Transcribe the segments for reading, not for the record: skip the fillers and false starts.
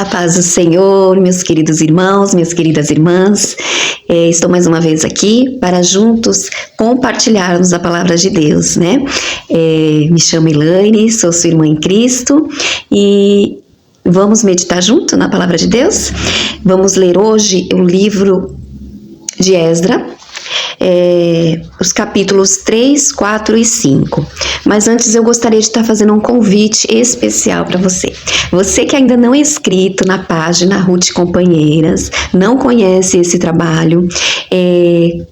A paz do Senhor, meus queridos irmãos, minhas queridas irmãs. Estou mais uma vez aqui para juntos compartilharmos a palavra de Deus, né? Me chamo Elaine, sou sua irmã em Cristo e vamos meditar junto na palavra de Deus? Vamos ler hoje o livro de Esdras, os capítulos 3, 4 e 5. Mas antes eu gostaria de estar fazendo um convite especial para você. Você que ainda não é inscrito na página Ruth Companheiras, não conhece esse trabalho,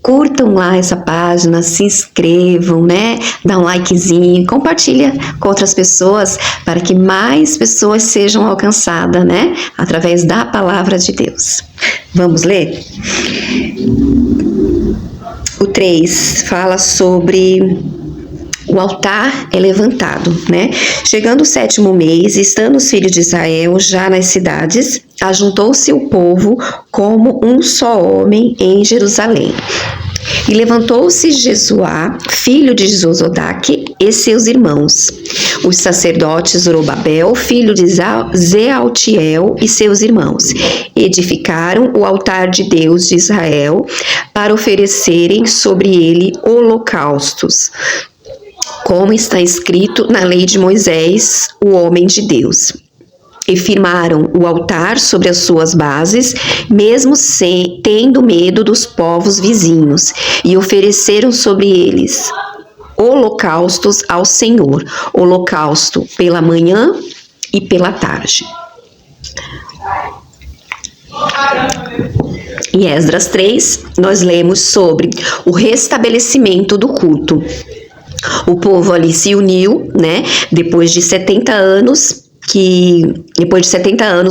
curtam lá essa página, se inscrevam, né? Dá um likezinho, compartilha com outras pessoas para que mais pessoas sejam alcançadas, né? Através da palavra de Deus. Vamos ler? O 3 fala sobre o altar é levantado, né? Chegando o 7º mês, estando os filhos de Israel já nas cidades, ajuntou-se o povo como um só homem em Jerusalém. E levantou-se Jesuá, filho de Josodaque, e seus irmãos, os sacerdotes Zorobabel, filho de Zealtiel, e seus irmãos. Edificaram o altar de Deus de Israel para oferecerem sobre ele holocaustos, como está escrito na lei de Moisés, o homem de Deus. E firmaram o altar sobre as suas bases, mesmo tendo medo dos povos vizinhos, e ofereceram sobre eles holocaustos ao Senhor, holocausto pela manhã e pela tarde. Em Esdras 3, nós lemos sobre o restabelecimento do culto. O povo ali se uniu, né? Depois de 70 anos,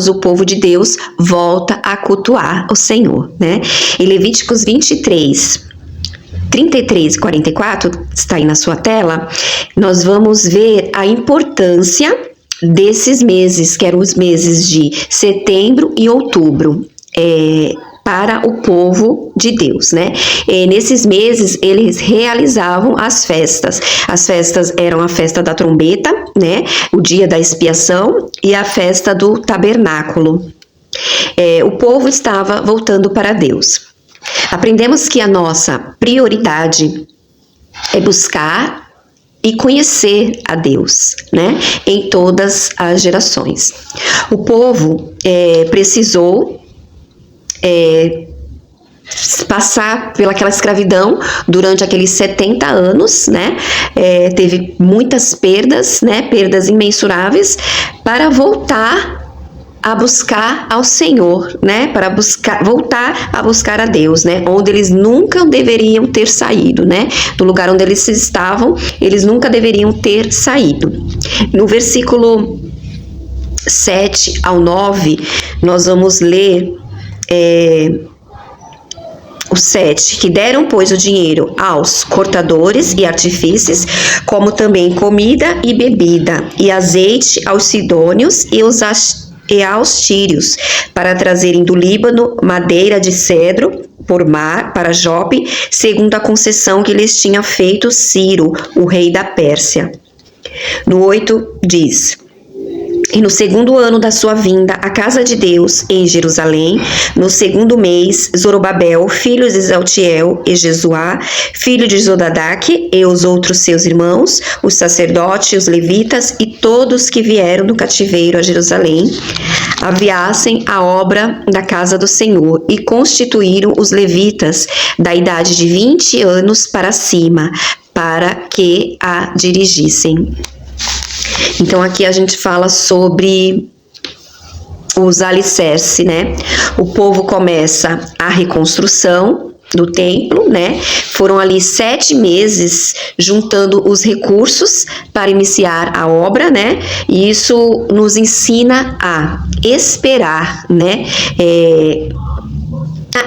o povo de Deus volta a cultuar o Senhor, né? Em Levíticos 23, 33 e 44, está aí na sua tela, nós vamos ver a importância desses meses, que eram os meses de setembro e outubro, para o povo de Deus, né? Nesses meses, eles realizavam as festas. As festas eram a festa da trombeta, né? O dia da expiação e a festa do tabernáculo. O povo estava voltando para Deus. Aprendemos que a nossa prioridade é buscar e conhecer a Deus, né? Em todas as gerações. O povo precisou passar pelaquela escravidão durante aqueles 70 anos, né? Teve muitas perdas, né? Perdas imensuráveis, para voltar a buscar ao Senhor, né? Para voltar a buscar a Deus, né? Onde eles nunca deveriam ter saído, né? Do lugar onde eles estavam, eles nunca deveriam ter saído. No versículo 7 ao 9, nós vamos ler o 7, que deram, pois, o dinheiro aos cortadores e artífices, como também comida e bebida, e azeite aos sidônios e aos tírios, para trazerem do Líbano madeira de cedro por mar para Jope, segundo a concessão que lhes tinha feito Ciro, o rei da Pérsia. No 8 diz: E no 2º ano da sua vinda à casa de Deus em Jerusalém, no 2º mês, Zorobabel, filho de Zealtiel, e Jesuá, filho de Josadaque, e os outros seus irmãos, os sacerdotes, os levitas e todos que vieram do cativeiro a Jerusalém, aviassem a obra da casa do Senhor e constituíram os levitas da idade de 20 anos para cima, para que a dirigissem. Então, aqui a gente fala sobre os alicerces, né? O povo começa a reconstrução do templo, né? Foram ali 7 meses juntando os recursos para iniciar a obra, né? E isso nos ensina a esperar, né?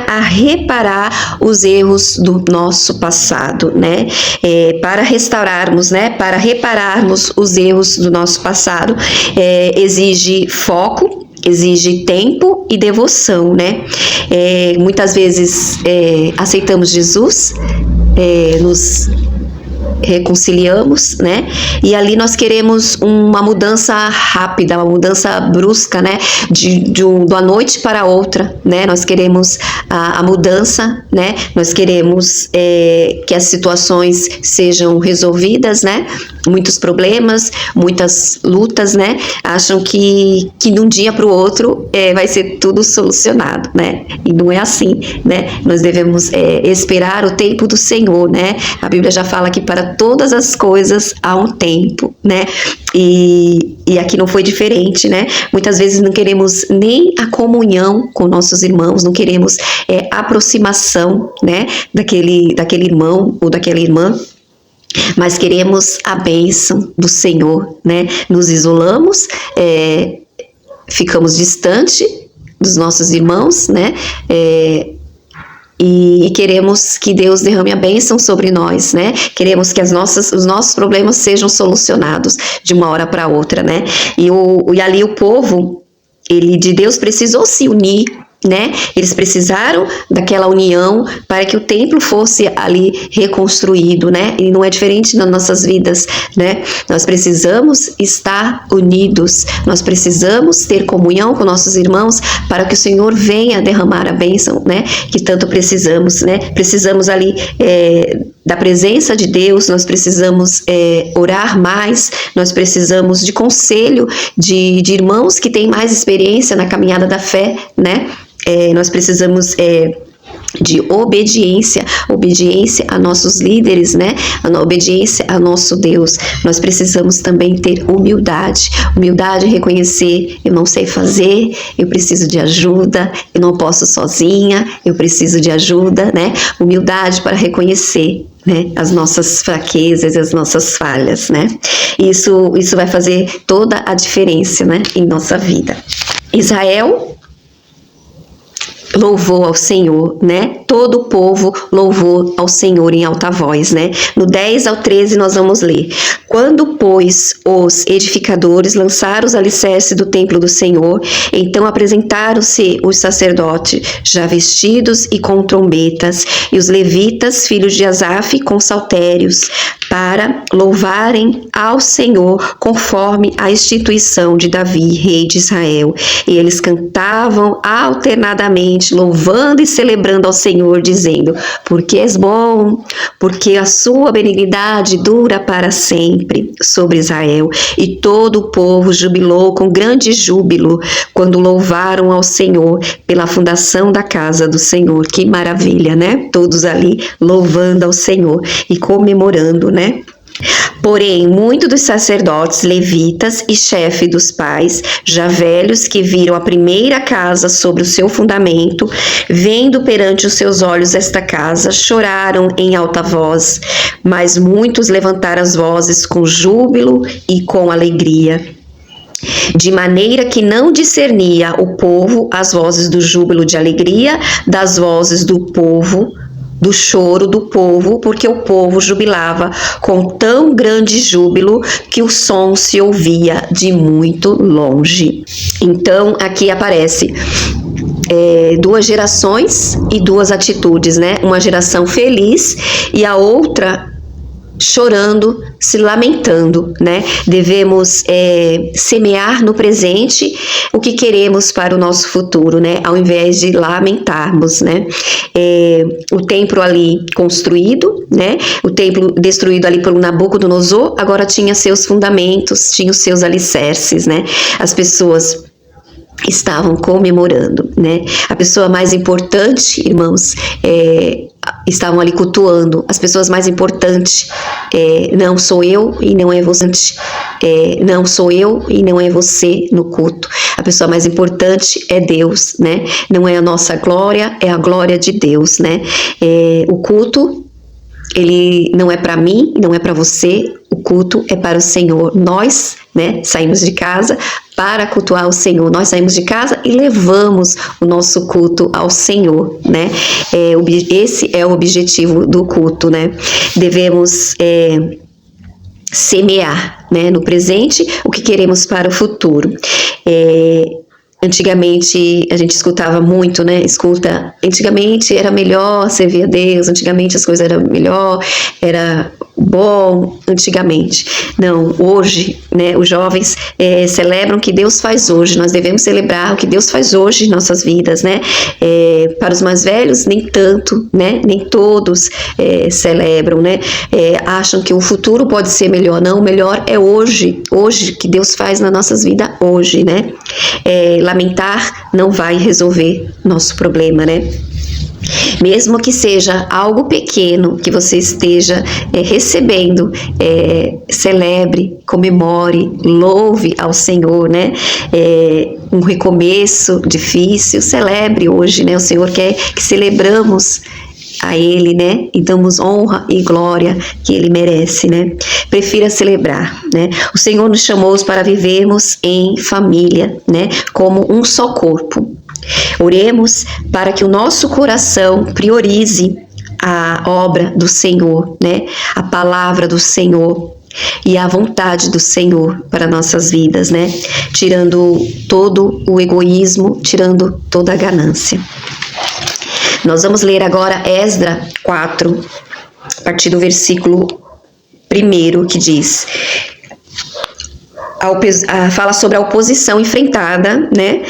A reparar os erros do nosso passado, né? Para restaurarmos, né? Para repararmos os erros do nosso passado, exige foco, exige tempo e devoção, né? Muitas vezes aceitamos Jesus, nos reconciliamos, né? E ali nós queremos uma mudança rápida, uma mudança brusca, né? De uma noite para outra, né? Nós queremos a mudança, né? Nós queremos que as situações sejam resolvidas, né? Muitos problemas, muitas lutas, né? Acham que de um dia para o outro vai ser tudo solucionado, né? E não é assim, né? Nós devemos esperar o tempo do Senhor, né? A Bíblia já fala que para todas as coisas há um tempo, né? E aqui não foi diferente, né? Muitas vezes não queremos nem a comunhão com nossos irmãos, não queremos aproximação, né? Daquele irmão ou daquela irmã, mas queremos a bênção do Senhor, né? Nos isolamos, ficamos distante dos nossos irmãos, né? E queremos que Deus derrame a bênção sobre nós, né? Queremos que os nossos problemas sejam solucionados de uma hora para outra, né? E ali o povo de Deus precisou se unir, né? Eles precisaram daquela união para que o templo fosse ali reconstruído, né? E não é diferente nas nossas vidas, né? Nós precisamos estar unidos, nós precisamos ter comunhão com nossos irmãos para que o Senhor venha derramar a bênção, né? Que tanto precisamos, né? Precisamos ali da presença de Deus, nós precisamos orar mais, nós precisamos de conselho de irmãos que têm mais experiência na caminhada da fé, né? Nós precisamos de obediência a nossos líderes, né? A obediência a nosso Deus. Nós precisamos também ter humildade reconhecer, eu não sei fazer, eu preciso de ajuda, eu não posso sozinha, eu preciso de ajuda, né? Humildade para reconhecer, né, as nossas fraquezas, as nossas falhas, né? Isso vai fazer toda a diferença, né, em nossa vida. Israel louvou ao Senhor, né? Todo o povo louvou ao Senhor em alta voz, né? No 10 ao 13 nós vamos ler. Quando, pois, os edificadores lançaram os alicerces do templo do Senhor, então apresentaram-se os sacerdotes, já vestidos e com trombetas, e os levitas, filhos de Asaf, com saltérios, para louvarem ao Senhor conforme a instituição de Davi, rei de Israel. E eles cantavam alternadamente, louvando e celebrando ao Senhor, dizendo: porque és bom, porque a sua benignidade dura para sempre sobre Israel. E todo o povo jubilou com grande júbilo quando louvaram ao Senhor pela fundação da casa do Senhor. Que maravilha, né? Todos ali louvando ao Senhor e comemorando, né? Porém, muitos dos sacerdotes, levitas e chefe dos pais, já velhos, que viram a primeira casa sobre o seu fundamento, vendo perante os seus olhos esta casa, choraram em alta voz, mas muitos levantaram as vozes com júbilo e com alegria, de maneira que não discernia o povo as vozes do júbilo de alegria das vozes do povo, do choro do povo, porque o povo jubilava com tão grande júbilo que o som se ouvia de muito longe. Então, aqui aparece duas gerações e duas atitudes, né? Uma geração feliz e a outra chorando, se lamentando, né? Devemos semear no presente o que queremos para o nosso futuro, né? Ao invés de lamentarmos, né? O templo ali construído, né? O templo destruído ali por Nabucodonosor, agora tinha seus fundamentos, tinha os seus alicerces, né? As pessoas estavam comemorando, né? A pessoa mais importante, irmãos, estavam ali cultuando. As pessoas mais importantes, não sou eu e não é você, não sou eu e não é você no culto. A pessoa mais importante é Deus, né? Não é a nossa glória, é a glória de Deus, né? O culto, ele não é para mim, não é para você. O culto é para o Senhor. Nós, né, saímos de casa para cultuar o Senhor. Nós saímos de casa e levamos o nosso culto ao Senhor, né? Esse é o objetivo do culto, né? Devemos semear, né, no presente o que queremos para o futuro. Antigamente a gente escutava muito, né? Antigamente era melhor servir a Deus, antigamente as coisas eram melhor, era bom antigamente. Não, hoje, né, os jovens celebram o que Deus faz hoje. Nós devemos celebrar o que Deus faz hoje em nossas vidas, né? Para os mais velhos, nem tanto, né? Nem todos celebram, né? Acham que o futuro pode ser melhor. Não, o melhor é hoje que Deus faz nas nossas vidas hoje, né? Lamentar não vai resolver nosso problema, né? Mesmo que seja algo pequeno que você esteja recebendo, celebre, comemore, louve ao Senhor, né? Um recomeço difícil, celebre hoje, né? O Senhor quer que celebramos a Ele, né? E damos honra e glória que Ele merece, né? Prefira celebrar, né? O Senhor nos chamou para vivermos em família, né? Como um só corpo. Oremos para que o nosso coração priorize a obra do Senhor, né? A palavra do Senhor e a vontade do Senhor para nossas vidas, né? Tirando todo o egoísmo, tirando toda a ganância. Nós vamos ler agora Esdras 4, a partir do versículo 1, que diz... fala sobre a oposição enfrentada, né?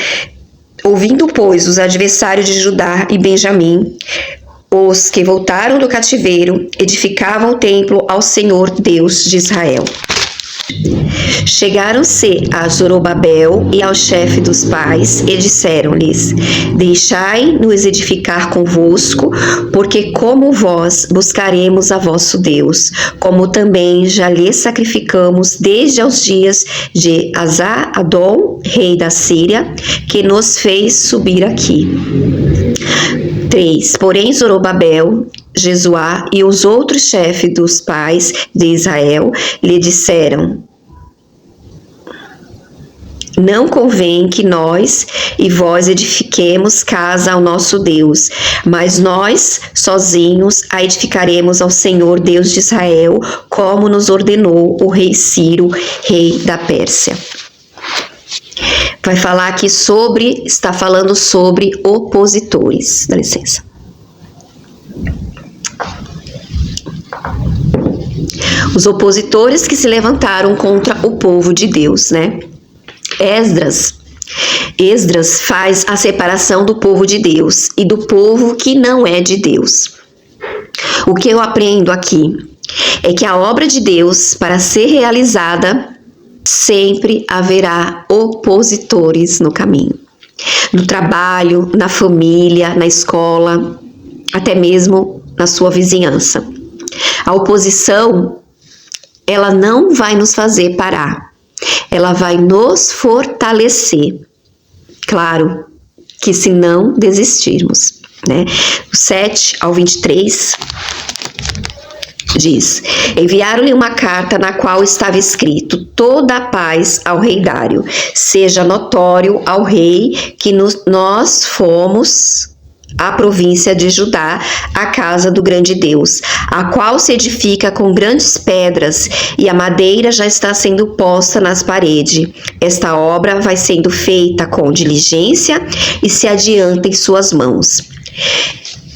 Ouvindo, pois, os adversários de Judá e Benjamim, os que voltaram do cativeiro, edificavam o templo ao Senhor Deus de Israel. Chegaram-se a Zorobabel e ao chefe dos pais e disseram-lhes: Deixai-nos edificar convosco, porque como vós buscaremos a vosso Deus, como também já lhe sacrificamos desde aos dias de Azar-Adom, rei da Síria, que nos fez subir aqui. 3. Porém Zorobabel, Jesuá e os outros chefes dos pais de Israel lhe disseram: Não convém que nós e vós edifiquemos casa ao nosso Deus, mas nós sozinhos a edificaremos ao Senhor Deus de Israel, como nos ordenou o rei Ciro, rei da Pérsia. Vai falar aqui está falando sobre opositores. Dá licença. Os opositores que se levantaram contra o povo de Deus, né? Esdras faz a separação do povo de Deus e do povo que não é de Deus. O que eu aprendo aqui é que a obra de Deus, para ser realizada, sempre haverá opositores no caminho. No trabalho, na família, na escola, até mesmo na sua vizinhança. A oposição, ela não vai nos fazer parar. Ela vai nos fortalecer. Claro que se não desistirmos, né? O 7 ao 23 diz: Enviaram-lhe uma carta na qual estava escrito: Toda a paz ao rei Dário. Seja notório ao rei que nós fomos a província de Judá, a casa do grande Deus, a qual se edifica com grandes pedras, e a madeira já está sendo posta nas paredes. Esta obra vai sendo feita com diligência e se adianta em suas mãos.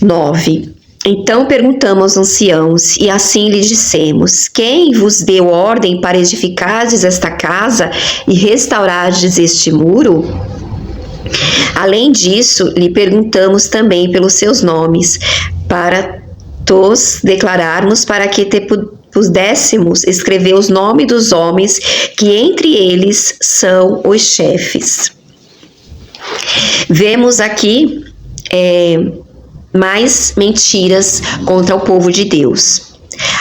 9. Então perguntamos aos anciãos, e assim lhes dissemos: Quem vos deu ordem para edificardes esta casa e restaurardes este muro? Além disso, lhe perguntamos também pelos seus nomes, para tos declararmos, para que te pudéssemos escrever os nomes dos homens, que entre eles são os chefes. Vemos aqui mais mentiras contra o povo de Deus.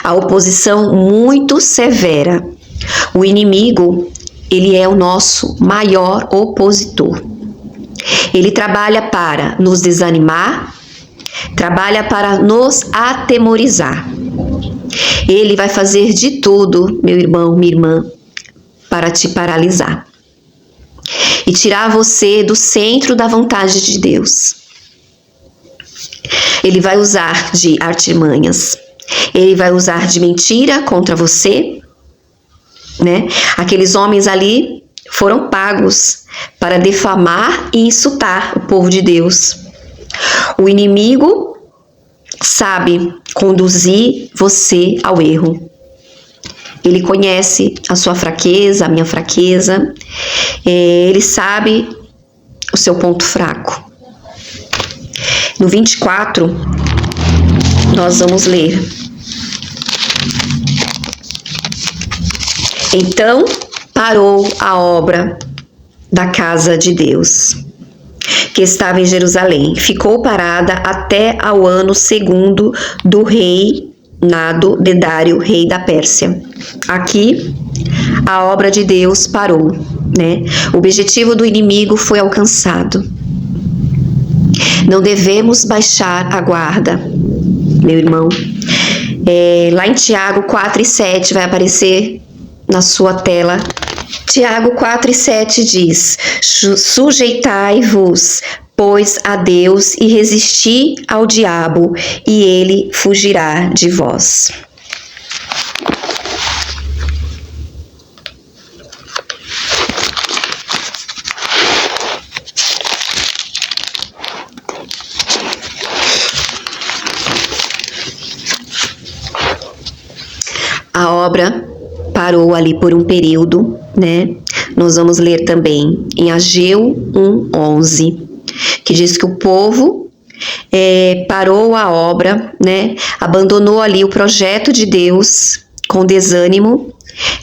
A oposição muito severa. O inimigo, ele é o nosso maior opositor. Ele trabalha para nos desanimar, trabalha para nos atemorizar. Ele vai fazer de tudo, meu irmão, minha irmã, para te paralisar e tirar você do centro da vontade de Deus. Ele vai usar de artimanhas, ele vai usar de mentira contra você, né? Aqueles homens ali foram pagos para defamar e insultar o povo de Deus. O inimigo sabe conduzir você ao erro. Ele conhece a sua fraqueza, a minha fraqueza. Ele sabe o seu ponto fraco. No 24, nós vamos ler. Então parou a obra da casa de Deus, que estava em Jerusalém. Ficou parada até ao ano 2º do reinado de Dário, rei da Pérsia. Aqui, a obra de Deus parou, né? O objetivo do inimigo foi alcançado. Não devemos baixar a guarda, meu irmão. Lá em Tiago 4:7 vai aparecer na sua tela. Tiago 4:7 diz: sujeitai-vos, pois, a Deus e resisti ao diabo, e ele fugirá de vós. A obra parou ali por um período, né? Nós vamos ler também em Ageu 1:11, que diz que o povo parou a obra, né? Abandonou ali o projeto de Deus com desânimo.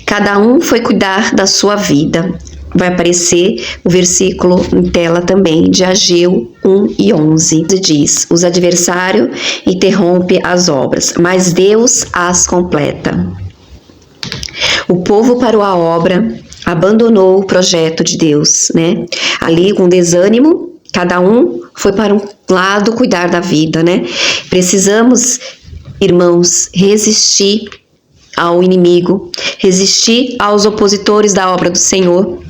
Cada um foi cuidar da sua vida. Vai aparecer o versículo em tela também de Ageu 1:11. Diz: os adversários interrompem as obras, mas Deus as completa. O povo parou a obra, abandonou o projeto de Deus, né? Ali com desânimo, cada um foi para um lado cuidar da vida, né? Precisamos, irmãos, resistir ao inimigo, resistir aos opositores da obra do Senhor,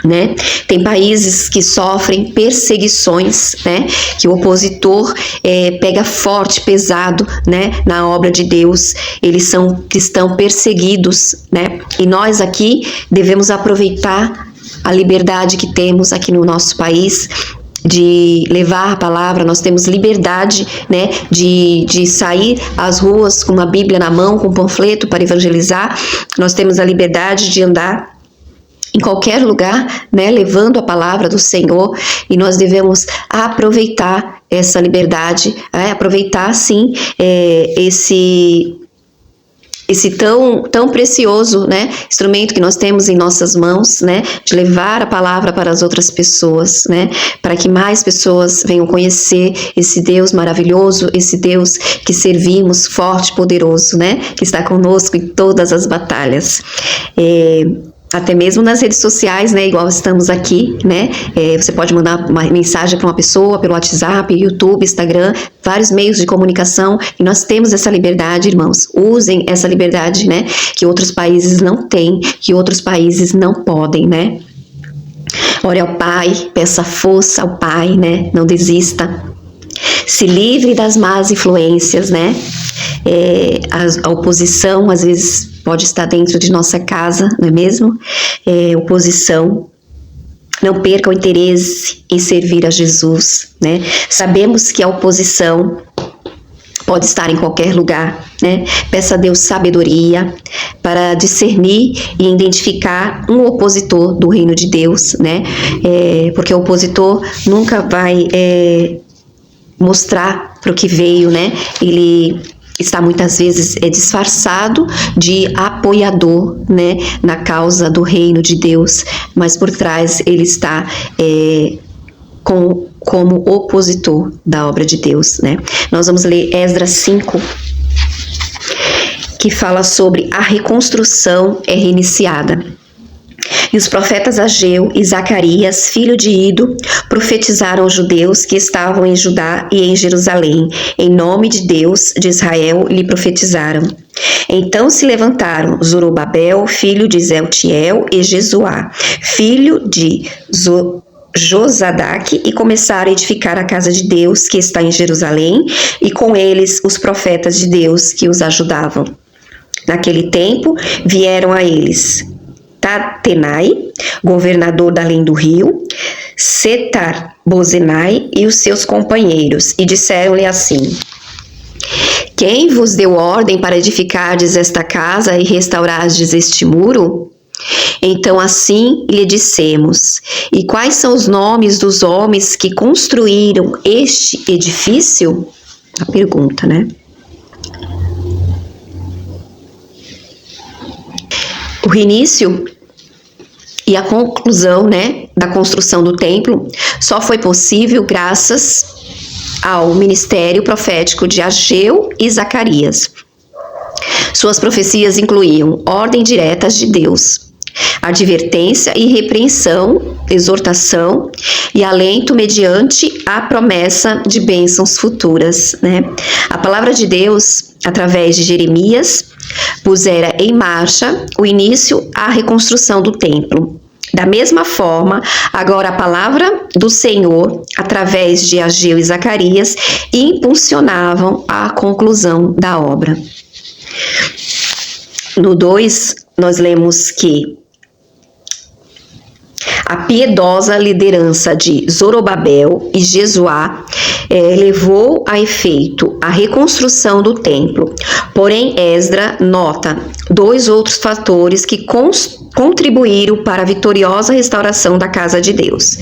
né? Tem países que sofrem perseguições, né? Que o opositor pega forte, pesado, né? Na obra de Deus, eles estão perseguidos, né? E nós aqui devemos aproveitar a liberdade que temos aqui no nosso país de levar a palavra. Nós temos liberdade, né? De sair às ruas com uma Bíblia na mão, com um panfleto para evangelizar. Nós temos a liberdade de andar em qualquer lugar, né, levando a palavra do Senhor, e nós devemos aproveitar essa liberdade, aproveitar sim esse tão precioso, né, instrumento que nós temos em nossas mãos, né, de levar a palavra para as outras pessoas, né, para que mais pessoas venham conhecer esse Deus maravilhoso, esse Deus que servimos, forte, poderoso, né, que está conosco em todas as batalhas. Até mesmo nas redes sociais, né, igual estamos aqui, né, você pode mandar uma mensagem para uma pessoa pelo WhatsApp, YouTube, Instagram, vários meios de comunicação, e nós temos essa liberdade, irmãos. Usem essa liberdade, né, que outros países não têm, que outros países não podem, né. Ore ao Pai, peça força ao Pai, né, não desista. Se livre das más influências, né. A oposição, às vezes, pode estar dentro de nossa casa, não é mesmo? Oposição. Não perca o interesse em servir a Jesus, né? Sabemos que a oposição pode estar em qualquer lugar, né? Peça a Deus sabedoria para discernir e identificar um opositor do reino de Deus, né? Porque o opositor nunca vai mostrar para o que veio, né? Ele está muitas vezes disfarçado de apoiador, né, na causa do reino de Deus, mas por trás ele está como opositor da obra de Deus, né. Nós vamos ler Esdras 5, que fala sobre a reconstrução reiniciada. E os profetas Ageu e Zacarias, filho de Ido, profetizaram aos judeus que estavam em Judá e em Jerusalém. Em nome de Deus de Israel lhe profetizaram. Então se levantaram Zorobabel, filho de Zeltiel, e Jesuá, filho de Josadaque, e começaram a edificar a casa de Deus que está em Jerusalém, e com eles os profetas de Deus que os ajudavam. Naquele tempo vieram a eles Tatenai, governador da além do rio, Setar-Bozenai e os seus companheiros, e disseram-lhe assim: Quem vos deu ordem para edificardes esta casa e restaurardes este muro? Então assim lhe dissemos: e quais são os nomes dos homens que construíram este edifício? A pergunta, né? O início e a conclusão, né, da construção do templo só foi possível graças ao ministério profético de Ageu e Zacarias. Suas profecias incluíam ordem diretas de Deus, advertência e repreensão, exortação e alento mediante a promessa de bênçãos futuras, né? A palavra de Deus, através de Jeremias, pusera em marcha o início à reconstrução do templo. Da mesma forma, agora a palavra do Senhor, através de Ageu e Zacarias, impulsionavam a conclusão da obra. No 2, nós lemos que a piedosa liderança de Zorobabel e Jesuá levou a efeito a reconstrução do templo. Porém, Esdra nota 2 outros fatores que contribuíram para a vitoriosa restauração da casa de Deus.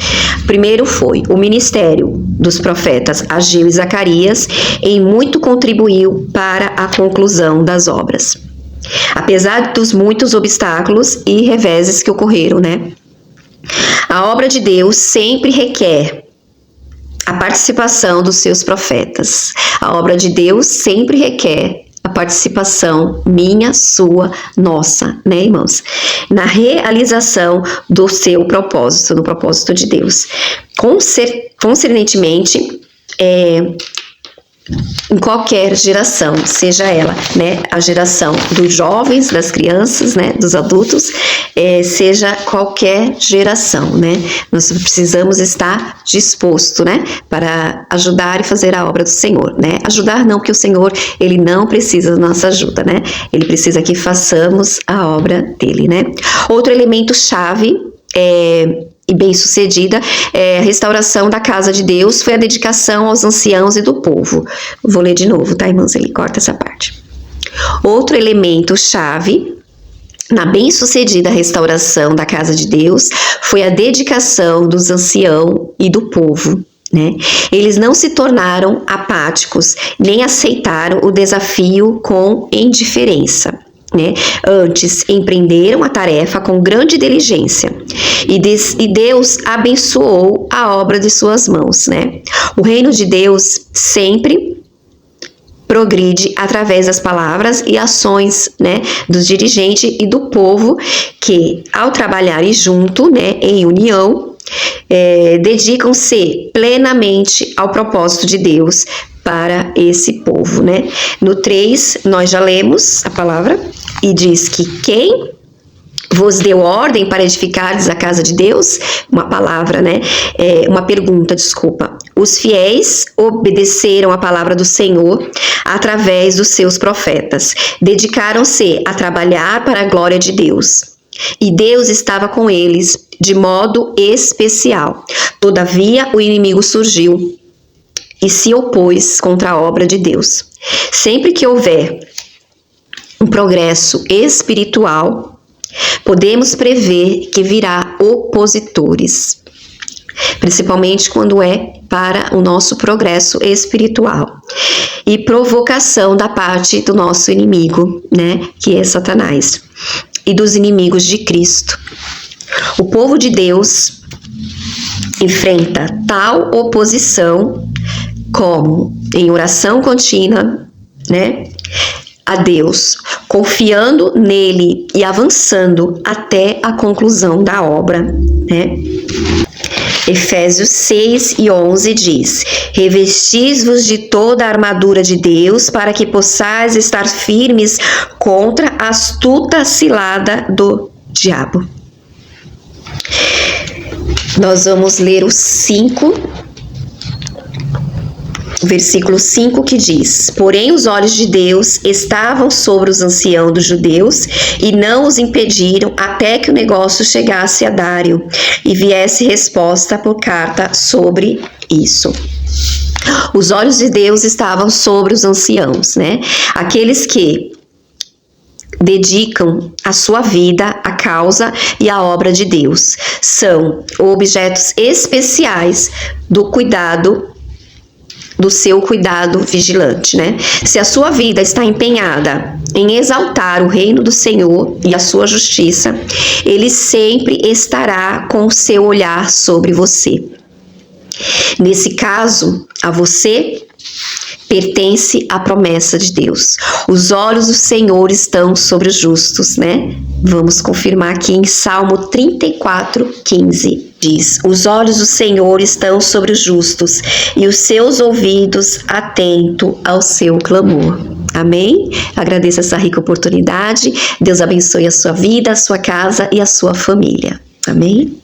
Primeiro foi o ministério dos profetas Ageu e Zacarias, em muito contribuiu para a conclusão das obras. Apesar dos muitos obstáculos e reveses que ocorreram, né? A obra de Deus sempre requer a participação dos seus profetas. A obra de Deus sempre requer a participação minha, sua, nossa, né, irmãos? Na realização do seu propósito, do propósito de Deus. Concernemente, em qualquer geração, seja ela, né, a geração dos jovens, das crianças, né, dos adultos, seja qualquer geração, né, nós precisamos estar disposto, né, para ajudar e fazer a obra do Senhor, né, ajudar não, porque o Senhor, Ele não precisa da nossa ajuda, né, Ele precisa que façamos a obra dEle, né. Outro elemento chave e bem-sucedida, a restauração da casa de Deus foi a dedicação aos anciãos e do povo. Vou ler de novo, tá, irmãos? Ele corta essa parte. Outro elemento chave na bem-sucedida restauração da casa de Deus foi a dedicação dos anciãos e do povo, né? Eles não se tornaram apáticos, nem aceitaram o desafio com indiferença. Né? Antes, empreenderam a tarefa com grande diligência e Deus abençoou a obra de suas mãos, né? O reino de Deus sempre progride através das palavras e ações, né, dos dirigentes e do povo que, ao trabalharem junto, né, em união, dedicam-se plenamente ao propósito de Deus para esse povo, né? No 3, nós já lemos a palavra e diz que quem vos deu ordem para edificardes a casa de Deus? Uma palavra, né? Uma pergunta, desculpa. Os fiéis obedeceram a palavra do Senhor através dos seus profetas. Dedicaram-se a trabalhar para a glória de Deus. E Deus estava com eles de modo especial. Todavia, o inimigo surgiu e se opôs contra a obra de Deus. Sempre que houver um progresso espiritual, podemos prever que virá opositores, principalmente quando é para o nosso progresso espiritual, e provocação da parte do nosso inimigo, né, que é Satanás, e dos inimigos de Cristo. O povo de Deus enfrenta tal oposição como em oração contínua, né, a Deus, confiando nele e avançando até a conclusão da obra, né? Efésios 6:11 diz: revestis-vos de toda a armadura de Deus para que possais estar firmes contra a astuta cilada do diabo. Nós vamos ler o 5, versículo 5, que diz: porém os olhos de Deus estavam sobre os anciãos dos judeus e não os impediram até que o negócio chegasse a Dário e viesse resposta por carta sobre isso. Os olhos de Deus estavam sobre os anciãos, né? Aqueles que dedicam a sua vida à causa e à obra de Deus. São objetos especiais do seu cuidado vigilante, né? Se a sua vida está empenhada em exaltar o reino do Senhor e a sua justiça, Ele sempre estará com o seu olhar sobre você. Nesse caso, a você pertence a promessa de Deus. Os olhos do Senhor estão sobre os justos, né? Vamos confirmar aqui em Salmo 34:15. Diz: os olhos do Senhor estão sobre os justos e os seus ouvidos atentos ao seu clamor. Amém? Agradeço essa rica oportunidade. Deus abençoe a sua vida, a sua casa e a sua família. Amém?